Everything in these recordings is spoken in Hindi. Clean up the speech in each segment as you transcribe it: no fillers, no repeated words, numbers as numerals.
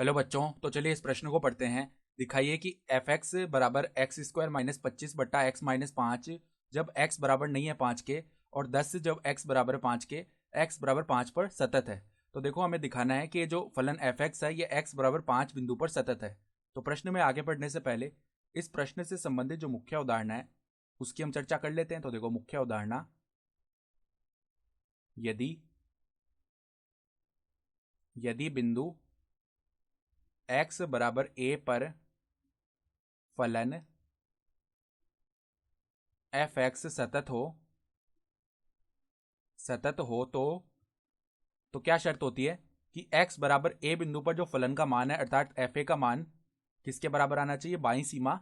हेलो बच्चों, तो चलिए इस प्रश्न को पढ़ते हैं। दिखाइए कि एफ एक्स बराबर एक्स स्क्वायर माइनस 25 बट्टा एक्स माइनस 5 जब एक्स बराबर नहीं है 5 के, और 10 जब एक्स बराबर 5 के, एक्स बराबर 5 पर सतत है। तो देखो, हमें दिखाना है कि ये जो फलन एफ एक्स है ये एक्स बराबर 5 बिंदु पर सतत है। तो प्रश्न में आगे बढ़ने से पहले इस प्रश्न से संबंधित जो मुख्य उदाहरण है उसकी हम चर्चा कर लेते हैं। तो देखो, मुख्य उदाहरण, यदि यदि बिंदु x बराबर a पर फलन एफ एक्स सतत हो तो क्या शर्त होती है कि x बराबर a बिंदु पर जो फलन का मान है अर्थात एफ ए का मान किसके बराबर आना चाहिए, बाईं सीमा।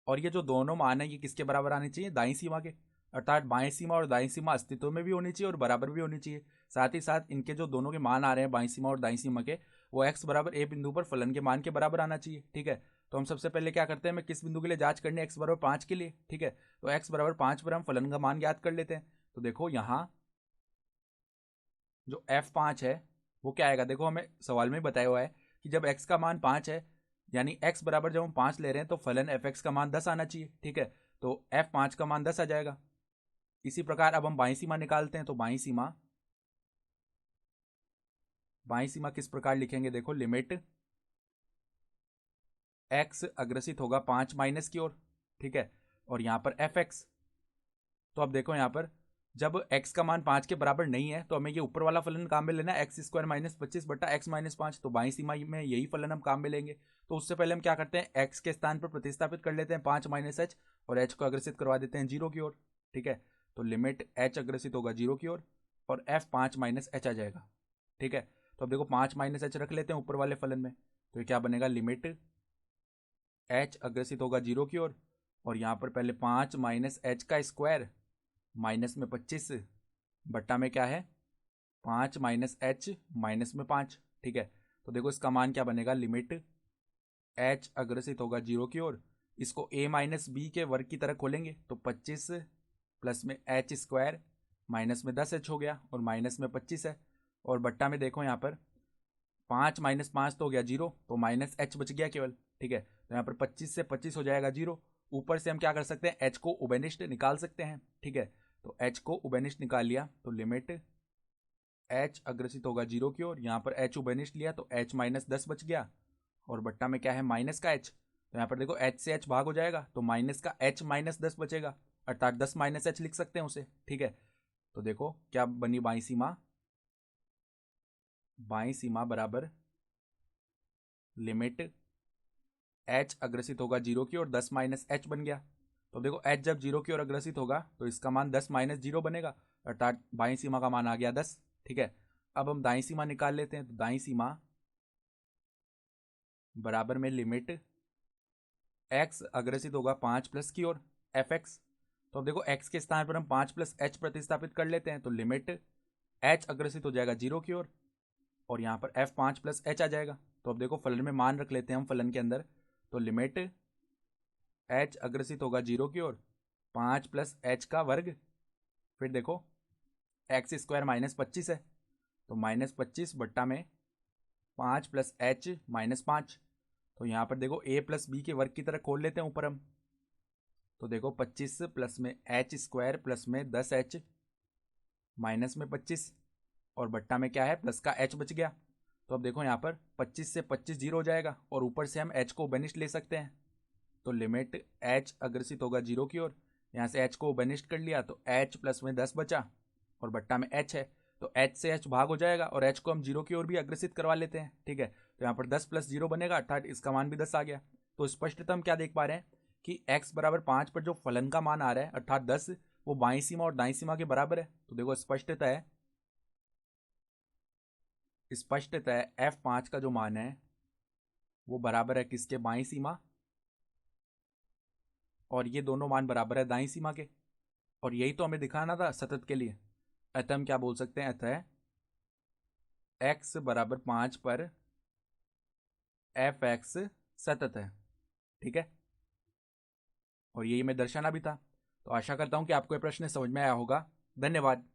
और ये जो दोनों मान है ये किसके बराबर आने चाहिए, दाईं सीमा के। अर्थात बाईं सीमा और दाईं सीमा अस्तित्व में भी होनी चाहिए और बराबर भी होनी चाहिए। साथ ही साथ इनके जो दोनों के मान आ रहे हैं बाईं सीमा और दाईं सीमा के, वो x बराबर a बिंदु पर फलन के मान के बराबर आना चाहिए। ठीक है, तो हम सबसे पहले क्या करते हैं, हमें किस बिंदु के लिए जांच करनी है, x बराबर 5 के लिए। ठीक है, तो x बराबर 5 पर हम फलन का मान ज्ञात कर लेते हैं। तो देखो, यहाँ जो f5 है वो क्या आएगा। देखो, हमें सवाल में बताया हुआ है कि जब x का मान 5 है, यानी x बराबर जब हम 5 ले रहे हैं तो फलन एफ एक्स का मान 10 आना चाहिए। ठीक है, तो f5 का मान 10 आ जाएगा। इसी प्रकार अब हम बाईं सीमा निकालते हैं। तो बाईं सीमा किस प्रकार लिखेंगे, देखो, लिमिट x अग्रसित होगा 5 माइनस की ओर। ठीक है, और यहाँ पर एफ एक्स। तो अब देखो, यहाँ पर जब x का मान 5 के बराबर नहीं है तो हमें ये ऊपर वाला फलन काम में लेना है, एक्स स्क्वायर माइनस 25 बटा एक्स माइनस 5। तो बाईं सीमा में यही फलन हम काम में लेंगे। तो उससे पहले हम क्या करते हैं, x के स्थान पर प्रतिस्थापित कर लेते हैं 5 माइनस एच, और h को अग्रसित करवा देते हैं 0 की ओर। ठीक है, तो लिमिट h अग्रसित होगा 0 की ओर और f 5 माइनस एच आ जाएगा। ठीक है, तो अब देखो 5 माइनस एच रख लेते हैं ऊपर वाले फलन में। तो ये क्या बनेगा, लिमिट h अग्रसित होगा 0 की ओर, और यहाँ पर पहले 5 माइनस एच का स्क्वायर माइनस में 25 बट्टा में क्या है 5 माइनस एच माइनस में 5। ठीक है, तो देखो इसका मान क्या बनेगा, लिमिट एच अग्रसित होगा 0 की ओर, इसको a माइनस बी के वर्ग की तरह खोलेंगे तो 25 प्लस में एच स्क्वायर माइनस में 10h हो गया और माइनस में 25 है। और बट्टा में देखो, यहाँ पर 5 माइनस 5 तो हो गया 0, तो माइनस एच बच गया केवल। ठीक है, तो यहाँ पर 25 से 25 हो जाएगा 0। ऊपर से हम क्या कर सकते हैं, एच को उभयनिष्ठ निकाल सकते हैं। ठीक है, तो एच को उभयनिष्ठ निकाल लिया तो लिमिट एच अग्रसित होगा 0 की ओर, यहाँ पर एच उभयनिष्ठ लिया तो एच माइनस 10 बच गया, और बट्टा में क्या है, माइनस का एच। तो यहाँ पर देखो एच से एच भाग हो जाएगा तो माइनस का एच माइनस 10 बचेगा, अर्थात 10 माइनस एच लिख सकते हैं उसे। ठीक है, तो देखो क्या बनी बाईं सीमा बराबर लिमिट एच अग्रसित होगा 0 की ओर 10 माइनस एच बन गया। तो देखो, एच जब 0 की ओर अग्रसित होगा तो इसका मान 10 माइनस 0 बनेगा, अर्थात बाईं सीमा का मान आ गया 10। ठीक है, अब हम दाईं सीमा निकाल लेते हैं। तो दाईं सीमा बराबर में लिमिट एक्स अग्रसित होगा 5 प्लस की ओर एफ एक्स। तो अब देखो, एक्स के स्थान पर हम 5 प्लस एच प्रतिस्थापित कर लेते हैं तो लिमिट एच अग्रसित हो जाएगा 0 की ओर, और यहाँ पर एफ 5 प्लस एच आ जाएगा। तो अब देखो, फलन में मान रख लेते हैं हम फलन के अंदर। तो लिमिट एच अग्रसित होगा 0 की ओर 5 प्लस एच का वर्ग, फिर देखो एक्स स्क्वायर माइनस 25 है तो माइनस 25 बट्टा में 5 प्लस एच माइनस 5। तो यहाँ पर देखो ए प्लस बी के वर्ग की तरह खोल लेते हैं ऊपर हम। तो देखो 25 प्लस में एच स्क्वायर प्लस में 10h माइनस में 25, और बट्टा में क्या है, प्लस का h बच गया। तो अब देखो, यहाँ पर 25 से 25 जीरो हो जाएगा और ऊपर से हम h को बेनिस्ट ले सकते हैं। तो लिमिट h अग्रसित होगा 0 की ओर, यहाँ से h को बेनिस्ट कर लिया तो h प्लस में 10 बचा, और बट्टा में h है तो h से h भाग हो जाएगा और h को हम 0 की ओर भी अग्रसित करवा लेते हैं। ठीक है, तो यहाँ पर 10 प्लस 0 बनेगा, अर्थात इसका मान भी 10 आ गया। तो स्पष्टतः हम क्या देख पा रहे हैं कि x बराबर 5 पर जो फलन का मान आ रहा है अर्थात 10, वो बाईं सीमा और दाईं सीमा के बराबर है। तो देखो, स्पष्टतः f5 का जो मान है वो बराबर है किसके, बाईं सीमा, और ये दोनों मान बराबर है दाईं सीमा के। और यही तो हमें दिखाना था सतत के लिए। अतः हम क्या बोल सकते हैं, अतः x बराबर 5 पर एफ एक्स सतत है। ठीक है, और यही मैं दर्शाना भी था। तो आशा करता हूं कि आपको यह प्रश्न समझ में आया होगा। धन्यवाद।